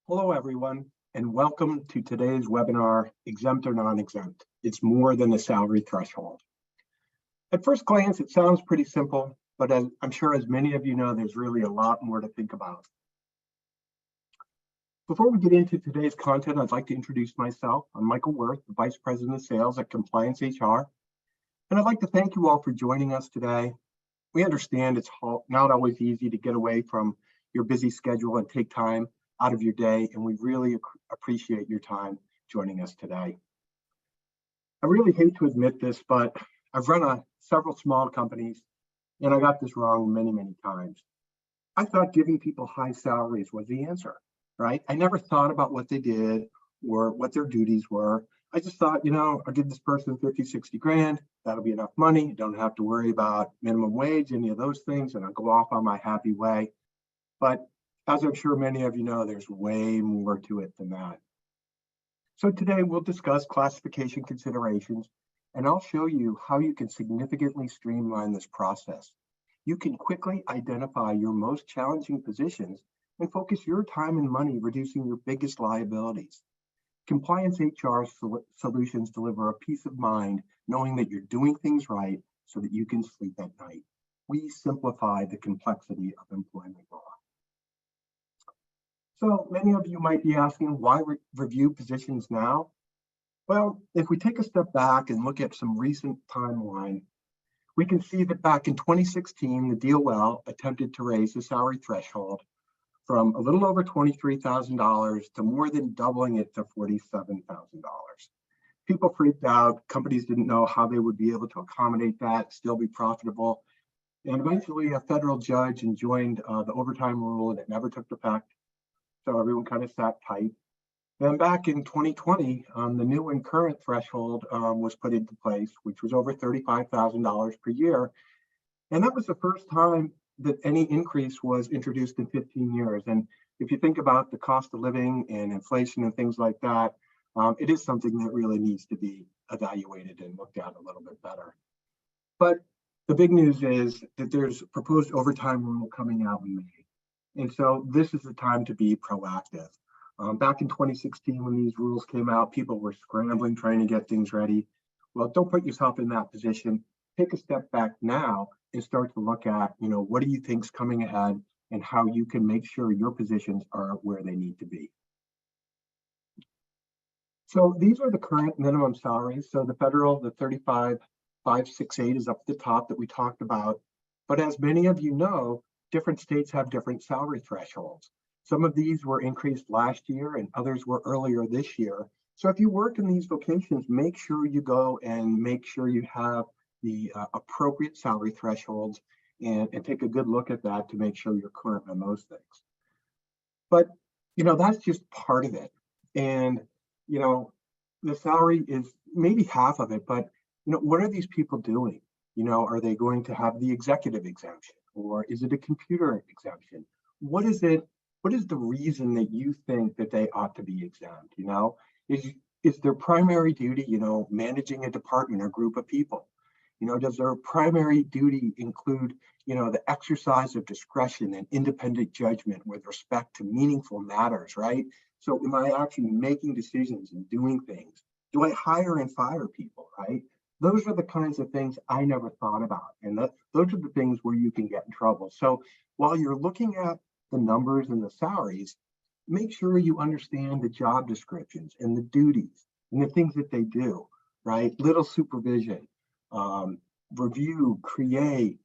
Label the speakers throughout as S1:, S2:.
S1: Hello, everyone, and welcome to today's webinar, Exempt or Non-Exempt. It's more than a salary threshold. At first glance, it sounds pretty simple, but as I'm sure as many of you know, there's really a lot more to think about. Before we get into today's content, I'd like to introduce myself. I'm Michael Wirth, the Vice President of Sales at ComplianceHR, and I'd like to thank you all for joining us today. We understand it's not always easy to get away from your busy schedule and take time out of your day, and we really appreciate your time joining us today. I really hate to admit this, but I've run several small companies, and I got this wrong many times. I thought giving people high salaries was the answer, right? I never thought about what they did or what their duties were. I just thought, I'll give this person 50, 60 grand. That'll be enough money. Don't have to worry about minimum wage, any of those things, and I'll go off on my happy way. But as I'm sure many of you know, there's way more to it than that. So today we'll discuss classification considerations, and I'll show you how you can significantly streamline this process. You can quickly identify your most challenging positions and focus your time and money reducing your biggest liabilities. ComplianceHR solutions deliver a peace of mind knowing that you're doing things right so that you can sleep at night. We simplify the complexity of employment law. So many of you might be asking, why review positions now? Well, if we take a step back and look at some recent timeline, we can see that back in 2016, the DOL attempted to raise the salary threshold from a little over $23,000 to more than doubling it to $47,000. People freaked out. Companies didn't know how they would be able to accommodate that, still be profitable. And eventually a federal judge enjoined the overtime rule, and it never took effect. So everyone kind of sat tight. Then back in 2020, the new and current threshold was put into place, which was over $35,000 per year. And that was the first time that any increase was introduced in 15 years. And if you think about the cost of living and inflation and things like that, it is something that really needs to be evaluated and looked at a little bit better. But the big news is that there's a proposed overtime rule coming out in May. And so this is the time to be proactive. Back in 2016, when these rules came out, people were scrambling, trying to get things ready. Well, don't put yourself in that position. Take a step back now and start to look at, what do you think's coming ahead and how you can make sure your positions are where they need to be. So these are the current minimum salaries. So the federal, the 35,568 is up at the top that we talked about. But as many of you know, different states have different salary thresholds. Some of these were increased last year and others were earlier this year. So if you work in these vocations, make sure you go and make sure you have the appropriate salary thresholds and take a good look at that to make sure you're current on those things. But, that's just part of it. And, the salary is maybe half of it, but, what are these people doing? Are they going to have the executive exemption? Or is it a computer exemption? What is it? What is the reason that you think that they ought to be exempt? Is their primary duty, managing a department or group of people? Does their primary duty include, the exercise of discretion and independent judgment with respect to meaningful matters, right? So am I actually making decisions and doing things? Do I hire and fire people, right? Those are the kinds of things I never thought about. And those are the things where you can get in trouble. So while you're looking at the numbers and the salaries, make sure you understand the job descriptions and the duties and the things that they do, right? Little supervision, review, create,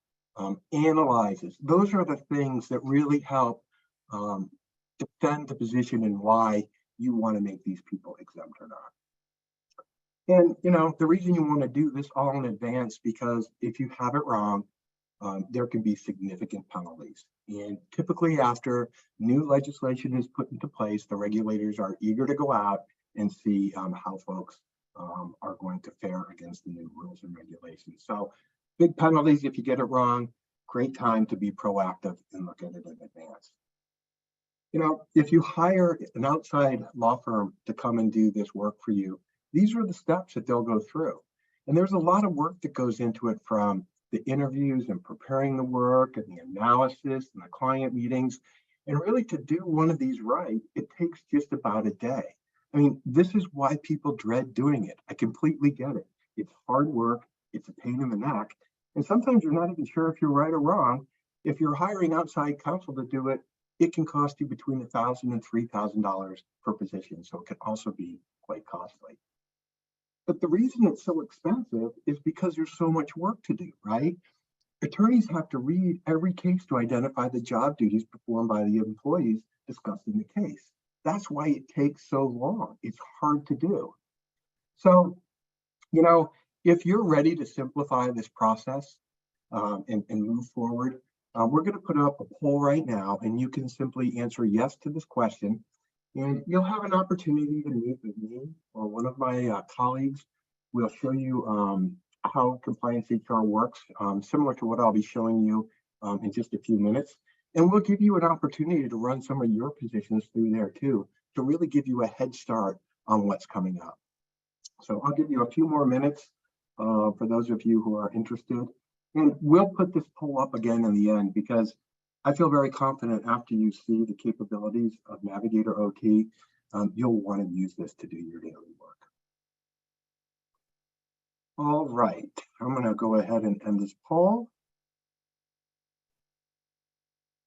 S1: analyzes. Those are the things that really help defend the position and why you want to make these people exempt or not. And, the reason you want to do this all in advance, because if you have it wrong, there can be significant penalties. And typically after new legislation is put into place, the regulators are eager to go out and see how folks are going to fare against the new rules and regulations. So big penalties if you get it wrong. Great time to be proactive and look at it in advance. If you hire an outside law firm to come and do this work for you, these are the steps that they'll go through. And there's a lot of work that goes into it, from the interviews and preparing the work and the analysis and the client meetings. And really, to do one of these right, it takes just about a day. I mean, this is why people dread doing it. I completely get it. It's hard work, it's a pain in the neck, and sometimes you're not even sure if you're right or wrong. If you're hiring outside counsel to do it, it can cost you between $1,000 and $3,000 per position. So it can also be quite costly. But the reason it's so expensive is because there's so much work to do, right? Attorneys have to read every case to identify the job duties performed by the employees discussed in the case. That's why it takes so long. It's hard to do. So, if you're ready to simplify this process and move forward, we're going to put up a poll right now, and you can simply answer yes to this question. And you'll have an opportunity to meet with me or one of my colleagues. We'll show you how ComplianceHR works, similar to what I'll be showing you in just a few minutes. And we'll give you an opportunity to run some of your positions through there too, to really give you a head start on what's coming up. So I'll give you a few more minutes for those of you who are interested. And we'll put this poll up again in the end, because I feel very confident after you see the capabilities of Navigator OT, you'll want to use this to do your daily work. All right, I'm going to go ahead and end this poll.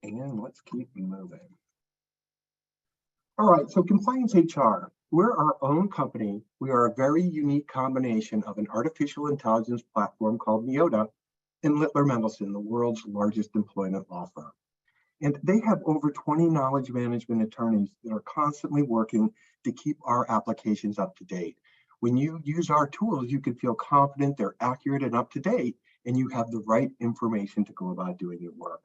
S1: And let's keep moving. All right, so ComplianceHR, we're our own company. We are a very unique combination of an artificial intelligence platform called Navigator and Littler Mendelson, the world's largest employment law firm. And they have over 20 knowledge management attorneys that are constantly working to keep our applications up to date. When you use our tools, you can feel confident they're accurate and up to date, and you have the right information to go about doing your work.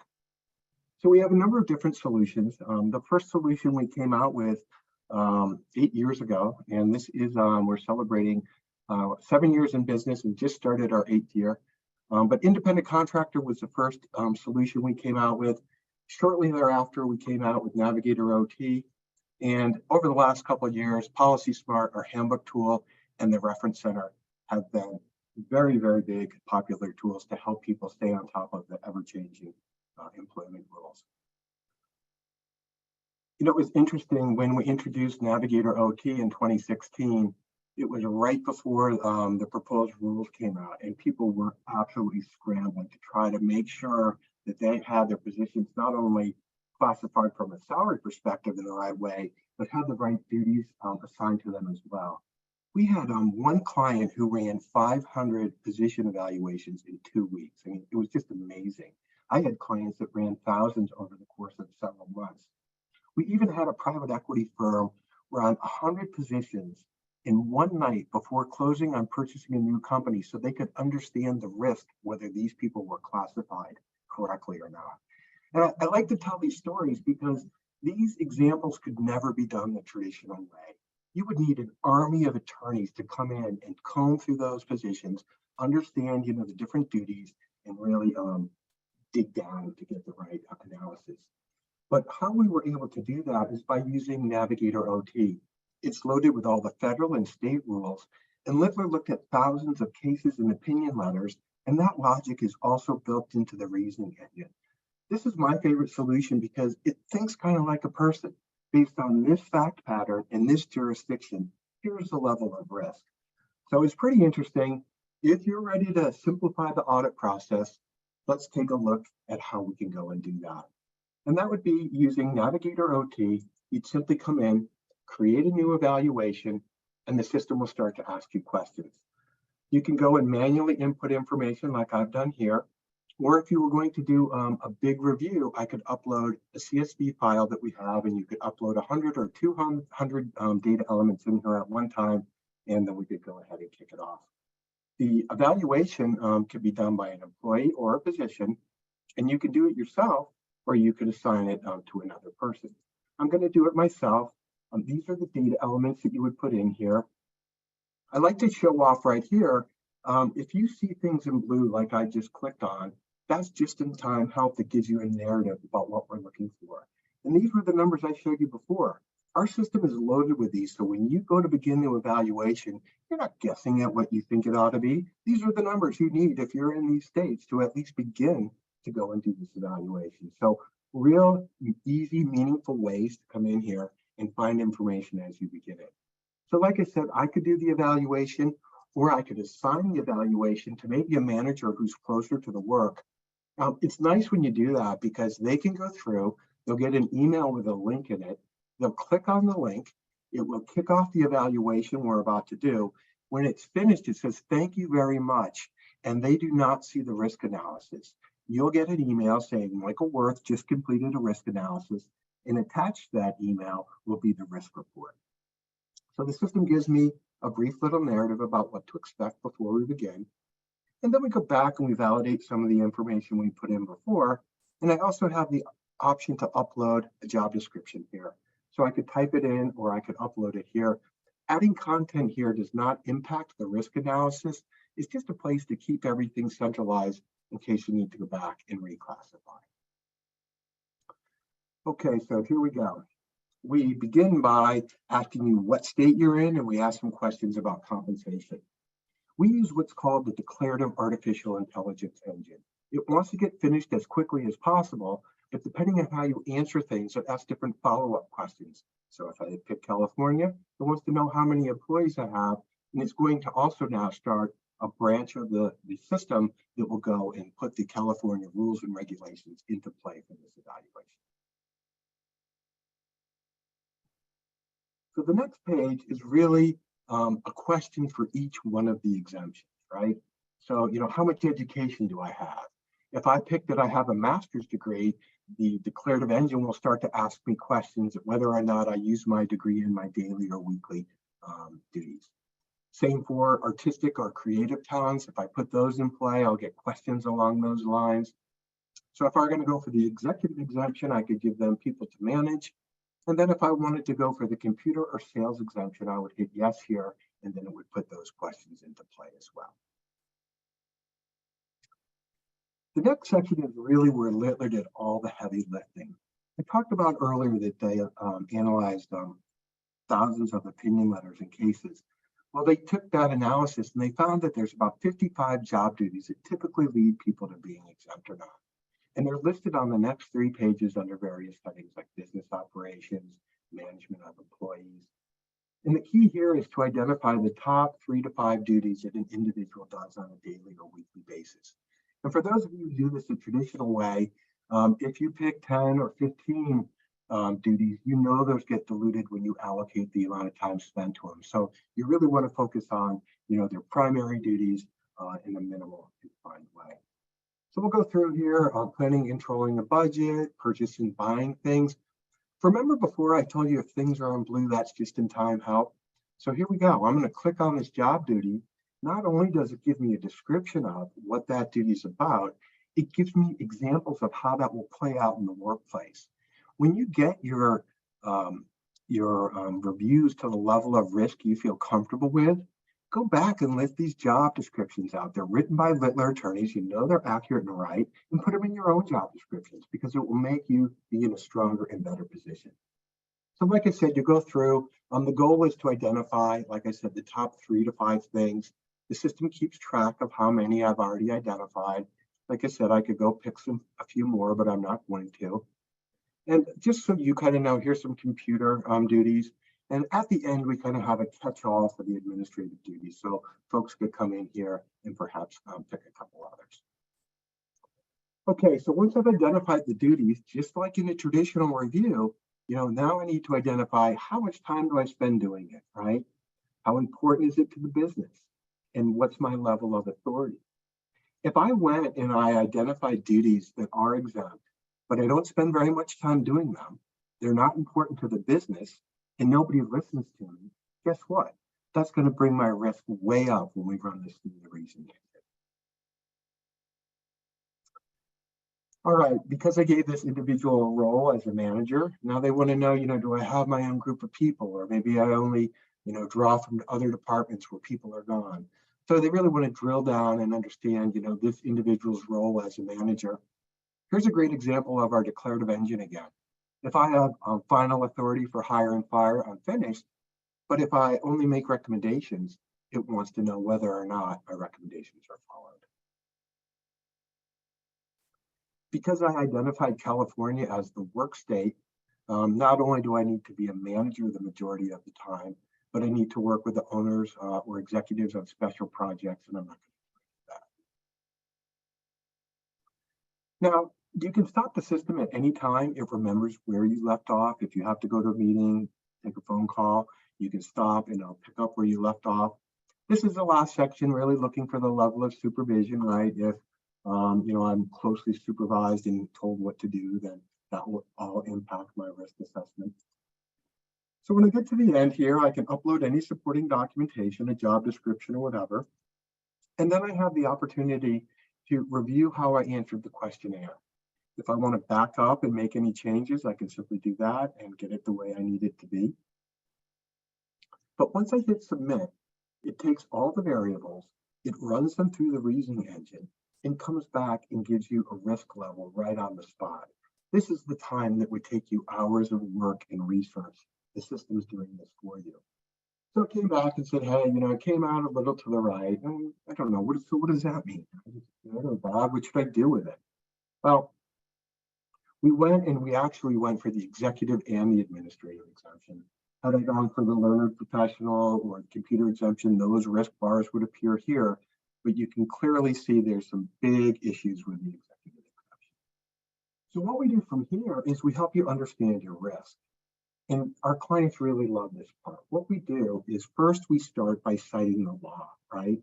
S1: So we have a number of different solutions. The first solution we came out with 8 years ago, and this is, we're celebrating 7 years in business and just started our 8th year. But independent contractor was the first solution we came out with. Shortly thereafter, we came out with Navigator OT. And over the last couple of years, Policy Smart, our handbook tool, and the Reference Center have been very, very big popular tools to help people stay on top of the ever-changing employment rules. It was interesting when we introduced Navigator OT in 2016, it was right before the proposed rules came out, and people were absolutely scrambling to try to make sure that they had their positions not only classified from a salary perspective in the right way, but had the right duties assigned to them as well. We had one client who ran 500 position evaluations in 2 weeks. I mean, it was just amazing. I had clients that ran thousands over the course of several months. We even had a private equity firm run 100 positions in one night before closing on purchasing a new company so they could understand the risk, whether these people were classified correctly or not. And I like to tell these stories because these examples could never be done the traditional way. You would need an army of attorneys to come in and comb through those positions, understand, the different duties, and really dig down to get the right analysis. But how we were able to do that is by using Navigator OT. It's loaded with all the federal and state rules, and Littler looked at thousands of cases and opinion letters, and that logic is also built into the reasoning engine. This is my favorite solution because it thinks kind of like a person. Based on this fact pattern in this jurisdiction, here's the level of risk. So it's pretty interesting. If you're ready to simplify the audit process, let's take a look at how we can go and do that. And that would be using Navigator OT. You'd simply come in, create a new evaluation, and the system will start to ask you questions. You can go and manually input information like I've done here. Or if you were going to do a big review, I could upload a CSV file that we have, and you could upload 100 or 200 data elements in here at one time, and then we could go ahead and kick it off. The evaluation could be done by an employee or a physician, and you can do it yourself, or you could assign it to another person. I'm going to do it myself. These are the data elements that you would put in here. I like to show off right here. If you see things in blue like I just clicked on, that's just-in-time help that gives you a narrative about what we're looking for. And these were the numbers I showed you before. Our system is loaded with these, so when you go to begin the evaluation, you're not guessing at what you think it ought to be. These are the numbers you need if you're in these states to at least begin to go and do this evaluation. So Real easy, meaningful ways to come in here and find information as you begin it. So like I said, I could do the evaluation, or I could assign the evaluation to maybe a manager who's closer to the work. It's nice when you do that because they can go through, they'll get an email with a link in it. They'll click on the link. It will kick off the evaluation we're about to do. When it's finished, it says, thank you very much. And they do not see the risk analysis. You'll get an email saying, Michael Worth just completed a risk analysis, and attached to that email will be the risk report. So the system gives me a brief little narrative about what to expect before we begin. And then we go back and we validate some of the information we put in before. And I also have the option to upload a job description here. So I could type it in or I could upload it here. Adding content here does not impact the risk analysis. It's just a place to keep everything centralized in case you need to go back and reclassify. Okay, so here we go. We begin by asking you what state you're in, and we ask some questions about compensation. We use what's called the declarative artificial intelligence engine. It wants to get finished as quickly as possible, but depending on how you answer things, it asks different follow-up questions. So if I pick California, it wants to know how many employees I have, and it's going to also now start a branch of the system that will go and put the California rules and regulations into play for this evaluation. So the next page is really a question for each one of the exemptions, right? So, how much education do I have? If I pick that I have a master's degree, the declarative engine will start to ask me questions of whether or not I use my degree in my daily or weekly duties. Same for artistic or creative talents. If I put those in play, I'll get questions along those lines. So if I'm going to go for the executive exemption, I could give them people to manage. And then if I wanted to go for the computer or sales exemption, I would hit yes here, and then it would put those questions into play as well. The next section is really where Littler did all the heavy lifting. I talked about earlier that they analyzed thousands of opinion letters and cases. Well, they took that analysis and they found that there's about 55 job duties that typically lead people to being exempt or not. And they're listed on the next 3 pages under various headings like business operations, management of employees. And the key here is to identify the top 3 to 5 duties that an individual does on a daily or weekly basis. And for those of you who do this the traditional way, if you pick 10 or 15 duties, those get diluted when you allocate the amount of time spent to them. So you really want to focus on, their primary duties in a minimal defined way. So we'll go through here on planning, controlling the budget, purchasing, buying things. Remember before I told you if things are on blue, that's just in time help. So here we go. I'm going to click on this job duty. Not only does it give me a description of what that duty is about, it gives me examples of how that will play out in the workplace. When you get your reviews to the level of risk you feel comfortable with, go back and list these job descriptions out. They're written by Littler attorneys. They're accurate and right, and put them in your own job descriptions because it will make you be in a stronger and better position. So like I said, you go through, the goal is to identify, like I said, the top 3 to 5 things. The system keeps track of how many I've already identified. Like I said, I could go pick a few more, but I'm not going to. And just so you kind of know, here's some computer duties. And at the end, we kind of have a catch-all for the administrative duties. So folks could come in here and perhaps pick a couple others. Okay, so once I've identified the duties, just like in a traditional review, now I need to identify how much time do I spend doing it, right? How important is it to the business? And what's my level of authority? If I went and I identified duties that are exempt, but I don't spend very much time doing them, they're not important to the business, and nobody listens to me, guess what? That's going to bring my risk way up when we run this through the reasoning. All right, because I gave this individual a role as a manager, now they want to know, do I have my own group of people, or maybe I only, draw from other departments where people are gone. So they really want to drill down and understand, this individual's role as a manager. Here's a great example of our declarative engine again. If I have final authority for hire and fire, I'm finished. But if I only make recommendations, it wants to know whether or not my recommendations are followed. Because I identified California as the work state, not only do I need to be a manager the majority of the time, but I need to work with the owners or executives on special projects, and I'm not going to do that. Now, you can stop the system at any time. It remembers where you left off. If you have to go to a meeting, take a phone call, you can stop and it'll pick up where you left off. This is the last section, really looking for the level of supervision, right? If I'm closely supervised and told what to do, then that will all impact my risk assessment. So when I get to the end here, I can upload any supporting documentation, a job description or whatever. And then I have the opportunity to review how I answered the questionnaire. If I want to back up and make any changes, I can simply do that and get it the way I need it to be. But once I hit submit, it takes all the variables, it runs them through the reasoning engine, and comes back and gives you a risk level right on the spot. This is the time that would take you hours of work and research. The system is doing this for you. So it came back and said, hey, it came out a little to the right. And I don't know, what does that mean? I don't know, Bob, what should I do with it? Well, we actually went for the executive and the administrative exemption. Had I gone for the learner professional or computer exemption, those risk bars would appear here, but you can clearly see there's some big issues with the executive exemption. So what we do from here is we help you understand your risk. And our clients really love this part. What we do is first we start by citing the law, right?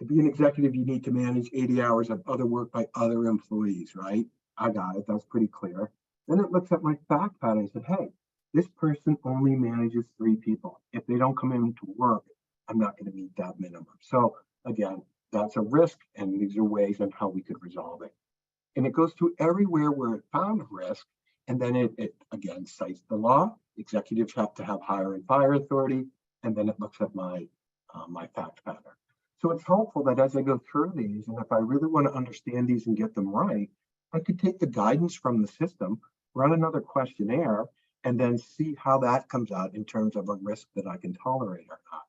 S1: To be an executive, you need to manage 80 hours of other work by other employees, right? I got it, that's pretty clear. Then it looks at my fact pattern and said, hey, this person only manages 3 people. If they don't come in to work, I'm not going to meet that minimum. So again, that's a risk, and these are ways on how we could resolve it. And it goes through everywhere where it found risk, and then it again cites the law. Executives have to have hire and fire authority, and then it looks at my fact pattern. So it's helpful that as I go through these, and if I really want to understand these and get them right, I could take the guidance from the system, run another questionnaire, and then see how that comes out in terms of a risk that I can tolerate or not.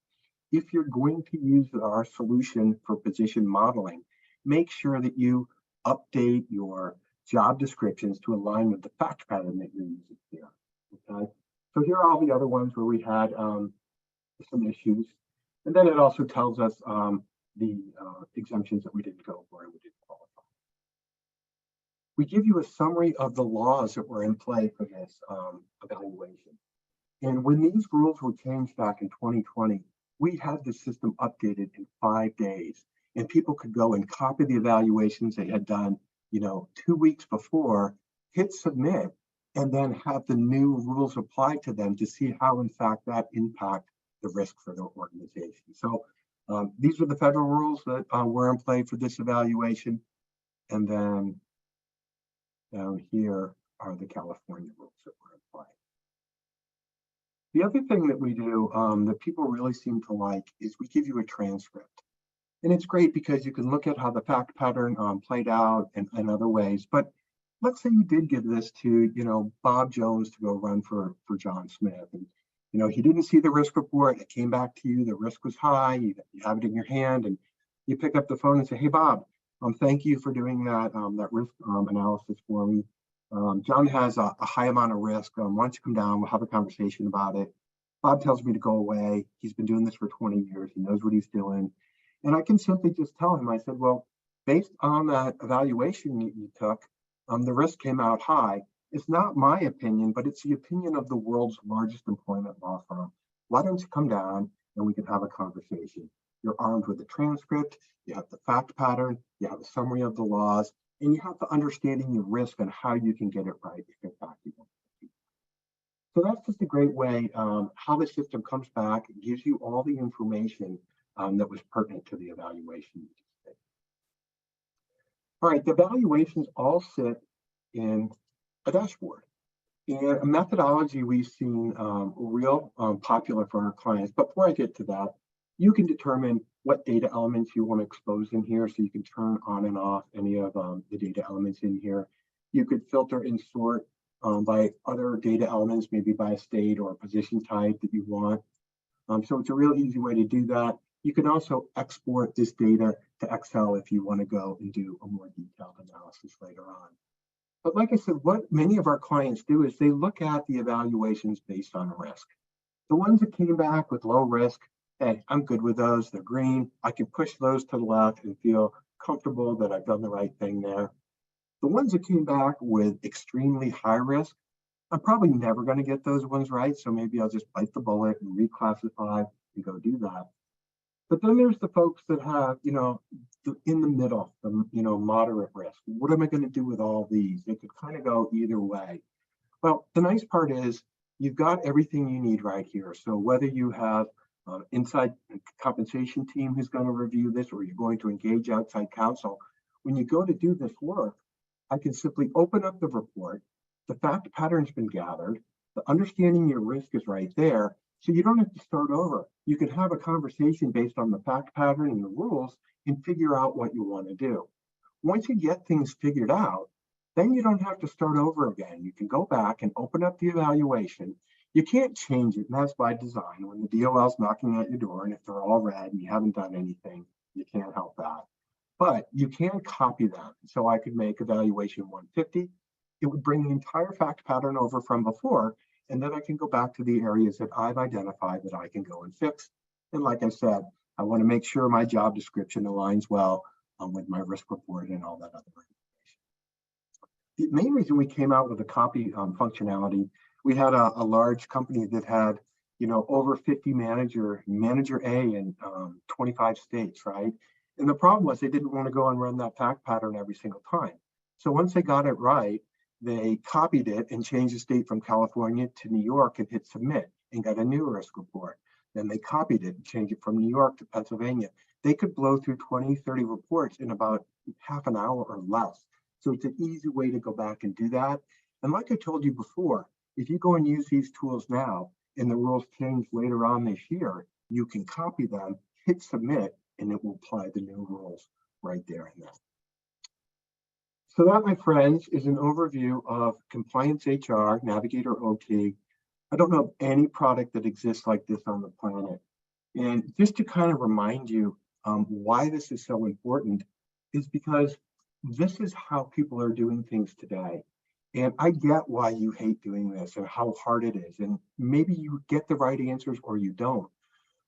S1: If you're going to use our solution for position modeling, make sure that you update your job descriptions to align with the fact pattern that you're using here. Okay, so here are all the other ones where we had some issues, and then it also tells us the exemptions that we didn't go for and we didn't qualify. We give you a summary of the laws that were in play for this evaluation. And when these rules were changed back in 2020, we had the system updated in 5 days, and people could go and copy the evaluations they had done 2 weeks before, hit submit, and then have the new rules applied to them to see how, in fact, that impact the risk for their organization. So these are the federal rules that were in play for this evaluation. And then down here are the California rules that were in play. The other thing that we do that people really seem to like is we give you a transcript. And it's great because you can look at how the fact pattern played out in other ways. But let's say you did give this to, Bob Jones to go run for John Smith. And, he didn't see the risk report. It came back to you. The risk was high. You have it in your hand. And you pick up the phone and say, hey, Bob, thank you for doing that risk analysis for me. John has a high amount of risk. Why don't you come down? We'll have a conversation about it. Bob tells me to go away. He's been doing this for 20 years. He knows what he's doing. And I can simply just tell him, I said, well, based on that evaluation you took, the risk came out high. It's not my opinion, but it's the opinion of the world's largest employment law firm. Why don't you come down and we can have a conversation? You're armed with a transcript, you have the fact pattern, you have a summary of the laws, and you have the understanding your risk and how you can get it right if in fact you want to. So that's just a great way how the system comes back, it gives you all the information that was pertinent to the evaluation. All right, the evaluations all sit in a dashboard. And a methodology we've seen real popular for our clients. But before I get to that, you can determine what data elements you want to expose in here. So you can turn on and off any of the data elements in here. You could filter and sort by other data elements, maybe by a state or a position type that you want. So it's a real easy way to do that. You can also export this data to Excel if you want to go and do a more detailed analysis later on. But like I said, what many of our clients do is they look at the evaluations based on risk. The ones that came back with low risk, hey, I'm good with those. They're green. I can push those to the left and feel comfortable that I've done the right thing there. The ones that came back with extremely high risk, I'm probably never going to get those ones right. So maybe I'll just bite the bullet and reclassify and go do that. But then there's the folks that have, in the middle, the moderate risk. What am I going to do with all these? They could kind of go either way. Well, the nice part is you've got everything you need right here. So whether you have inside compensation team who's going to review this, or you're going to engage outside counsel, when you go to do this work, I can simply open up the report. The fact pattern's been gathered. The understanding your risk is right there. So you don't have to start over. You can have a conversation based on the fact pattern and the rules and figure out what you want to do. Once you get things figured out, then you don't have to start over again. You can go back and open up the evaluation. You can't change it, and that's by design. When the DOL's knocking at your door, and if they're all red and you haven't done anything, you can't help that. But you can copy them. So I could make evaluation 150. It would bring the entire fact pattern over from before, and then I can go back to the areas that I've identified that I can go and fix. And like I said, I want to make sure my job description aligns well with my risk report and all that other information. The main reason we came out with a copy functionality, we had a large company that had, over 50 manager A in 25 states, right? And the problem was they didn't want to go and run that fact pattern every single time. So once they got it right, they copied it and changed the state from California to New York and hit submit and got a new risk report. Then they copied it and changed it from New York to Pennsylvania. They could blow through 20, 30 reports in about half an hour or less. So it's an easy way to go back and do that. And like I told you before, if you go and use these tools now and the rules change later on this year, you can copy them, hit submit, and it will apply the new rules right there and then. So that, my friends, is an overview of ComplianceHR, Navigator OT. I don't know of any product that exists like this on the planet. And just to kind of remind you why this is so important is because this is how people are doing things today. And I get why you hate doing this and how hard it is. And maybe you get the right answers or you don't.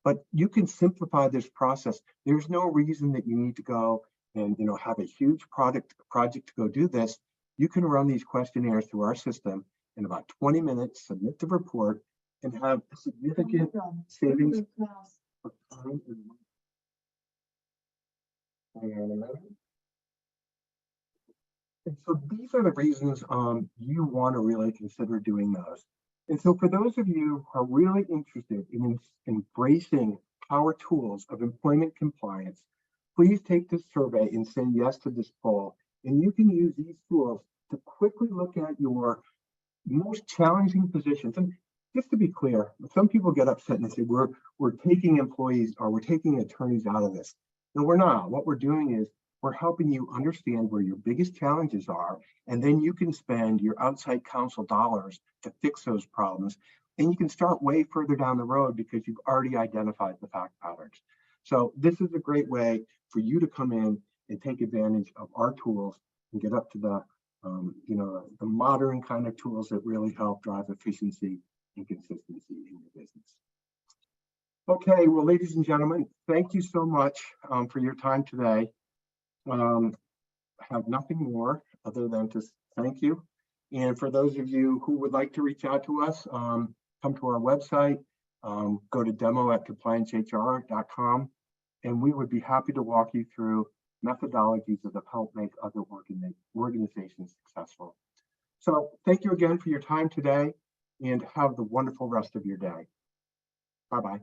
S1: But you can simplify this process. There's no reason that you need to go and have a huge project to go do this. You can run these questionnaires through our system in about 20 minutes, submit the report, and have a significant savings of time and money. Hang on a minute. And so these are the reasons you want to really consider doing those. And so for those of you who are really interested in embracing our tools of employment compliance, please take this survey and say yes to this poll. And you can use these tools to quickly look at your most challenging positions. And just to be clear, some people get upset and say, we're taking employees or we're taking attorneys out of this. No, we're not. What we're doing is we're helping you understand where your biggest challenges are, and then you can spend your outside counsel dollars to fix those problems. And you can start way further down the road because you've already identified the fact patterns. So this is a great way for you to come in and take advantage of our tools and get up to the modern kind of tools that really help drive efficiency and consistency in your business. Okay, well, ladies and gentlemen, thank you so much for your time today. I have nothing more other than to thank you. And for those of you who would like to reach out to us, come to our website, go to demo@compliancehr.com, and we would be happy to walk you through methodologies that have helped make other organizations successful. So thank you again for your time today, and have the wonderful rest of your day. Bye-bye.